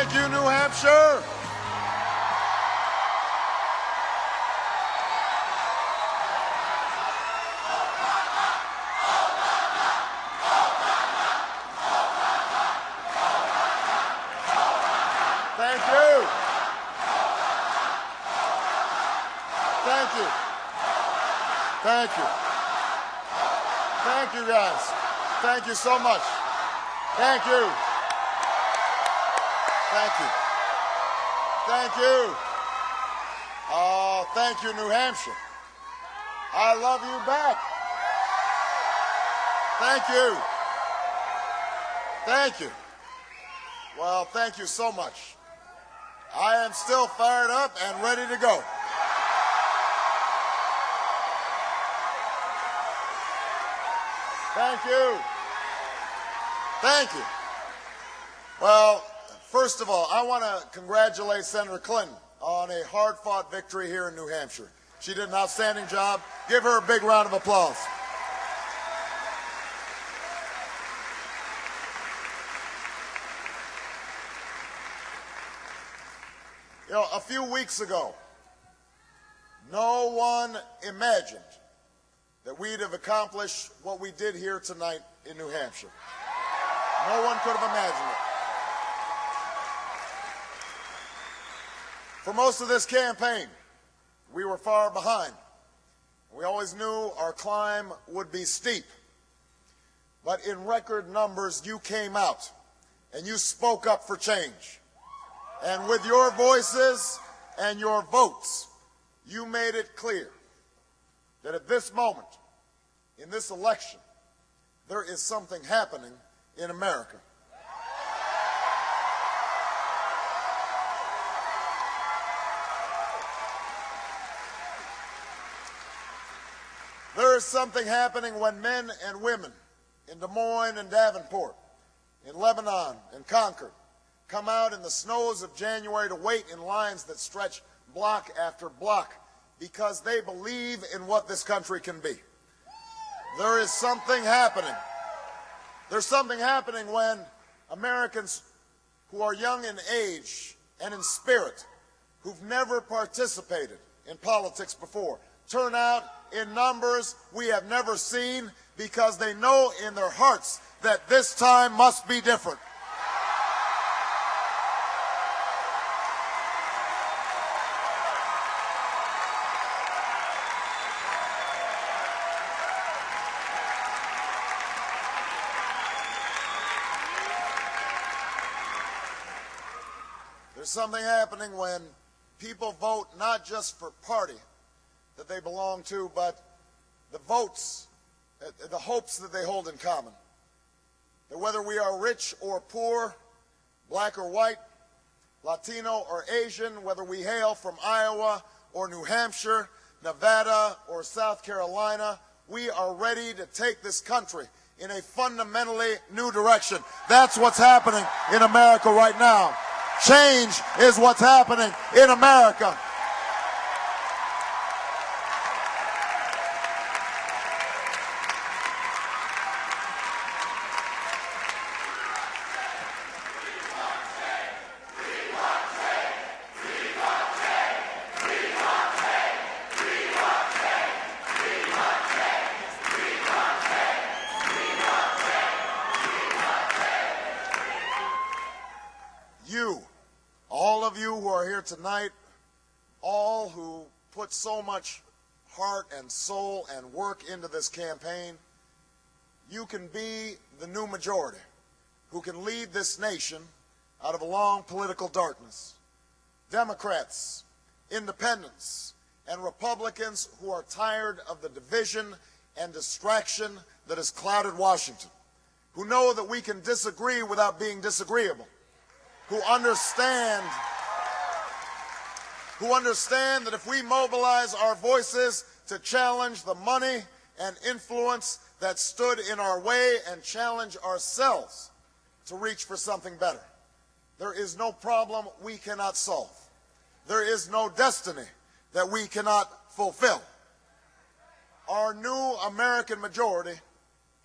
Thank you, New Hampshire. Thank you. Thank you. Thank you. Thank you, guys. Thank you so much. Thank you. Thank you. Thank you. Oh, thank you, New Hampshire. I love you back. Thank you. Thank you. Well, thank you so much. I am still fired up and ready to go. Thank you. Thank you. Well, first of all, I want to congratulate Senator Clinton on a hard-fought victory here in New Hampshire. She did an outstanding job. Give her a big round of applause. You know, a few weeks ago, no one imagined that we'd have accomplished what we did here tonight in New Hampshire. No one could have imagined it. For most of this campaign, we were far behind. We always knew our climb would be steep. But in record numbers, you came out and you spoke up for change. And with your voices and your votes, you made it clear that at this moment, in this election, there is something happening in America. There is something happening when men and women in Des Moines and Davenport, in Lebanon and Concord, come out in the snows of January to wait in lines that stretch block after block because they believe in what this country can be. There is something happening. There's something happening when Americans who are young in age and in spirit, who've never participated in politics before, turn out in numbers we have never seen because they know in their hearts that this time must be different. There's something happening when people vote not just for party that they belong to, but the votes, the hopes that they hold in common. That whether we are rich or poor, black or white, Latino or Asian, whether we hail from Iowa or New Hampshire, Nevada or South Carolina, we are ready to take this country in a fundamentally new direction. That's what's happening in America right now. Change is what's happening in America. All of you who are here tonight, all who put so much heart and soul and work into this campaign, you can be the new majority who can lead this nation out of a long political darkness. Democrats, independents, and Republicans who are tired of the division and distraction that has clouded Washington, who know that we can disagree without being disagreeable, who understand that if we mobilize our voices to challenge the money and influence that stood in our way and challenge ourselves to reach for something better, there is no problem we cannot solve. There is no destiny that we cannot fulfill. Our new American majority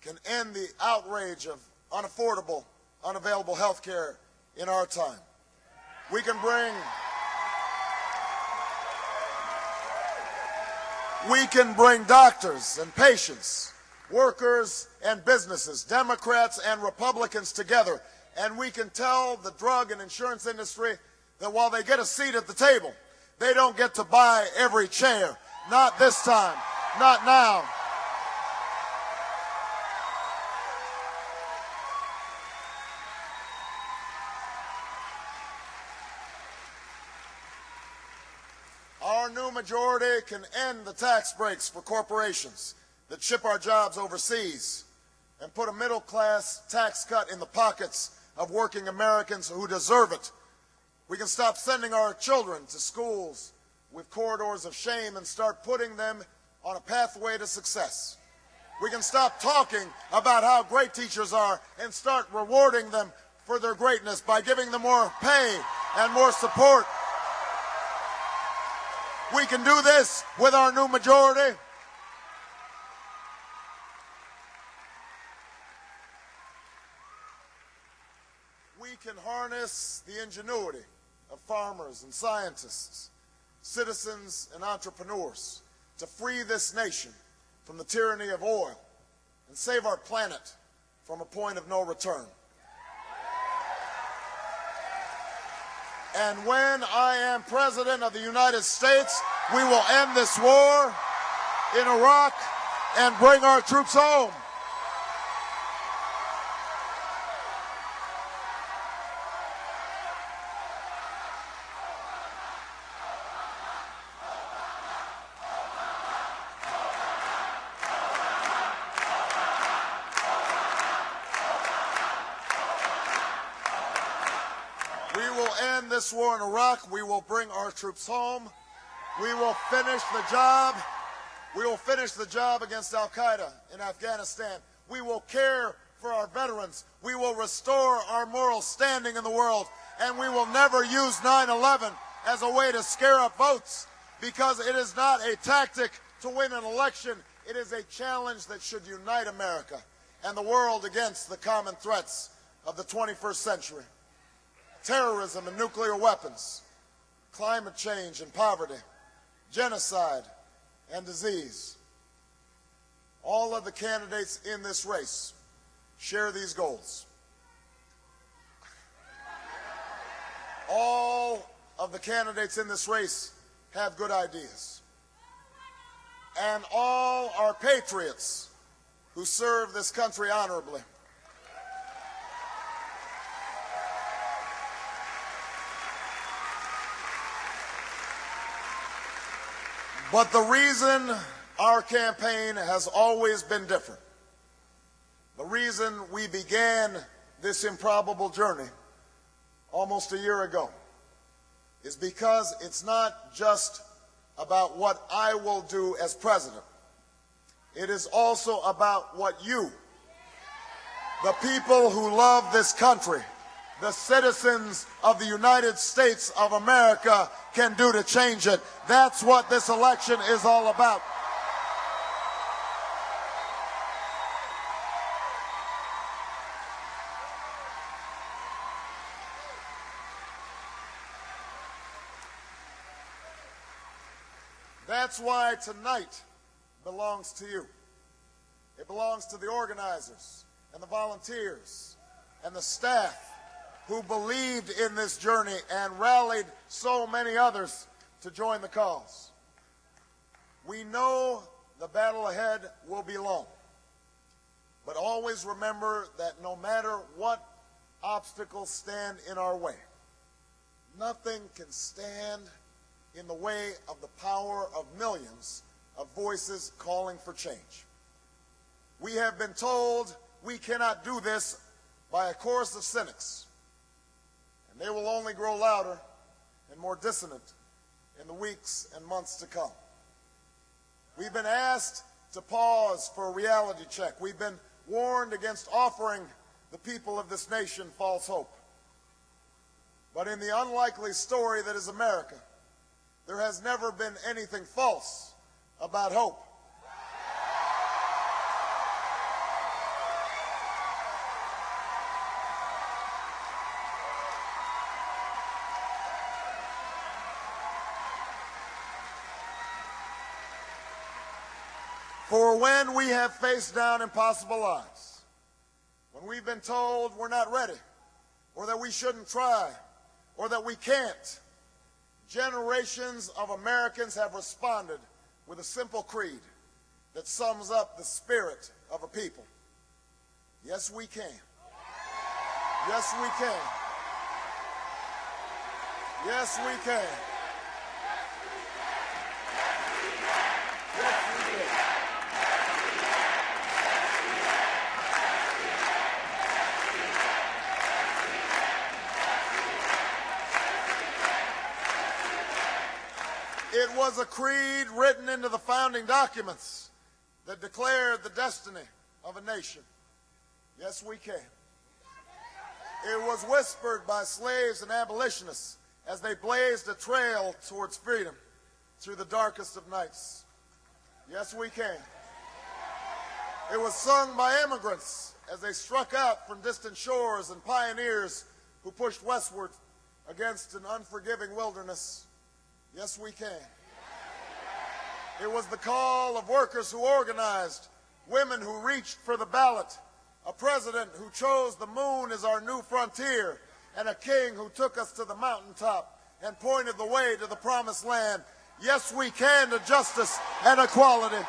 can end the outrage of unaffordable, unavailable health care in our time. We can bring doctors and patients, workers and businesses, Democrats and Republicans together, and we can tell the drug and insurance industry that while they get a seat at the table, they don't get to buy every chair. Not this time, not now. Our new majority can end the tax breaks for corporations that ship our jobs overseas and put a middle-class tax cut in the pockets of working Americans who deserve it. We can stop sending our children to schools with corridors of shame and start putting them on a pathway to success. We can stop talking about how great teachers are and start rewarding them for their greatness by giving them more pay and more support. We can do this with our new majority. We can harness the ingenuity of farmers and scientists, citizens and entrepreneurs to free this nation from the tyranny of oil and save our planet from a point of no return. And when I am President of the United States, we will end this war in Iraq and bring our troops home. We will end this war in Iraq. We will bring our troops home. We will finish the job. We will finish the job against Al-Qaeda in Afghanistan. We will care for our veterans. We will restore our moral standing in the world. And we will never use 9/11 as a way to scare up votes, because it is not a tactic to win an election. It is a challenge that should unite America and the world against the common threats of the 21st century. Terrorism and nuclear weapons, climate change and poverty, genocide and disease. All of the candidates in this race share these goals. All of the candidates in this race have good ideas. And all are patriots who serve this country honorably. But the reason our campaign has always been different, the reason we began this improbable journey almost a year ago, is because it's not just about what I will do as president. It is also about what you, the people who love this country, the citizens of the United States of America, can do to change it. That's what this election is all about. That's why tonight belongs to you. It belongs to the organizers and the volunteers and the staff who believed in this journey and rallied so many others to join the cause. We know the battle ahead will be long, but always remember that no matter what obstacles stand in our way, nothing can stand in the way of the power of millions of voices calling for change. We have been told we cannot do this by a chorus of cynics, and they will only grow louder and more dissonant in the weeks and months to come. We've been asked to pause for a reality check. We've been warned against offering the people of this nation false hope. But in the unlikely story that is America, there has never been anything false about hope. For when we have faced down impossible odds, when we've been told we're not ready, or that we shouldn't try, or that we can't, generations of Americans have responded with a simple creed that sums up the spirit of a people. Yes, we can. Yes, we can. Yes, we can. Yes, we can. It was a creed written into the founding documents that declared the destiny of a nation. Yes, we can. It was whispered by slaves and abolitionists as they blazed a trail towards freedom through the darkest of nights. Yes, we can. It was sung by immigrants as they struck out from distant shores and pioneers who pushed westward against an unforgiving wilderness. Yes, we can. It was the call of workers who organized, women who reached for the ballot, a president who chose the moon as our new frontier, and a king who took us to the mountaintop and pointed the way to the promised land. Yes, we can to justice and equality.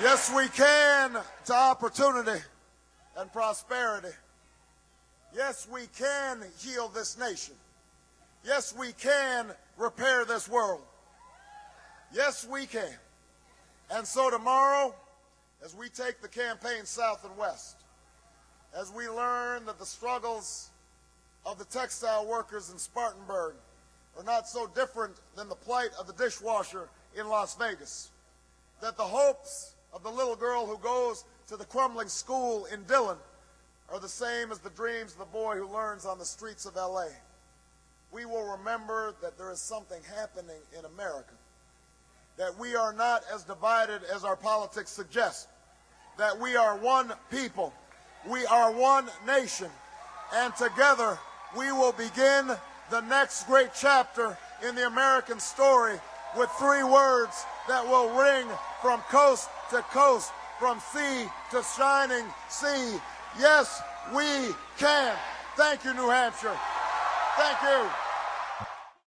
Yes, we can to opportunity and prosperity. Yes, we can heal this nation. Yes, we can repair this world. Yes, we can. And so tomorrow, as we take the campaign south and west, as we learn that the struggles of the textile workers in Spartanburg are not so different than the plight of the dishwasher in Las Vegas, that the hopes of the little girl who goes to the crumbling school in Dillon are the same as the dreams of the boy who learns on the streets of L.A. We will remember that there is something happening in America, that we are not as divided as our politics suggest, that we are one people, we are one nation, and together we will begin the next great chapter in the American story with 3 words that will ring from coast to coast, from sea to shining sea. Yes, we can. Thank you, New Hampshire. Thank you.